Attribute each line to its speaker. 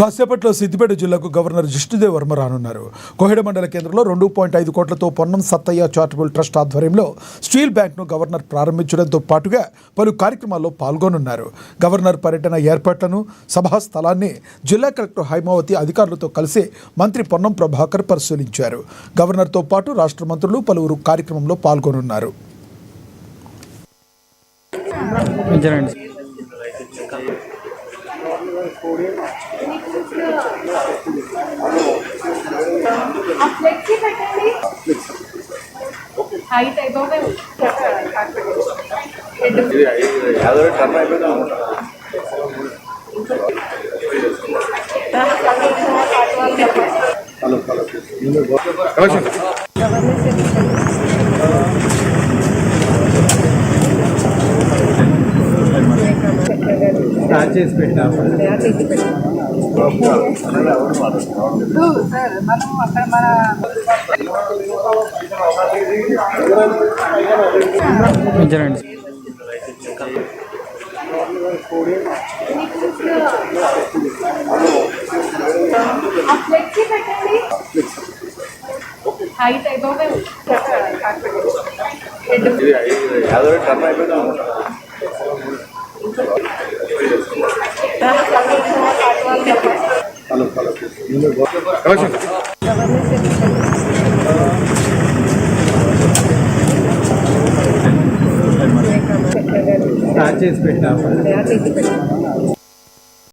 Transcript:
Speaker 1: కాసేపట్లో సిద్దిపేట జిల్లాకు గవర్నర్ జిష్ణుదేవ్ వర్మ రానున్నారు. కోహెడ మండల కేంద్రంలో 2.5 కోట్లతో పొన్నం సత్తయ్య చారిటబుల్ ట్రస్ట్ ఆధ్వర్యంలో స్టీల్ బ్యాంక్ను గవర్నర్ ప్రారంభించడంతో పాటుగా పలు కార్యక్రమాల్లో పాల్గొనున్నారు. గవర్నర్ పర్యటన ఏర్పాట్లను, సభా స్థలాన్ని జిల్లా కలెక్టర్ హైమావతి అధికారులతో కలిసి మంత్రి పొన్నం ప్రభాకర్ పరిశీలించారు. గవర్నర్తో పాటు రాష్ట్ర మంత్రులు పలువురు కార్యక్రమంలో పాల్గొనున్నారు.
Speaker 2: చేసి పెట్టాము
Speaker 3: హైట్ అయిపోయి
Speaker 2: చేసి పెట్టాము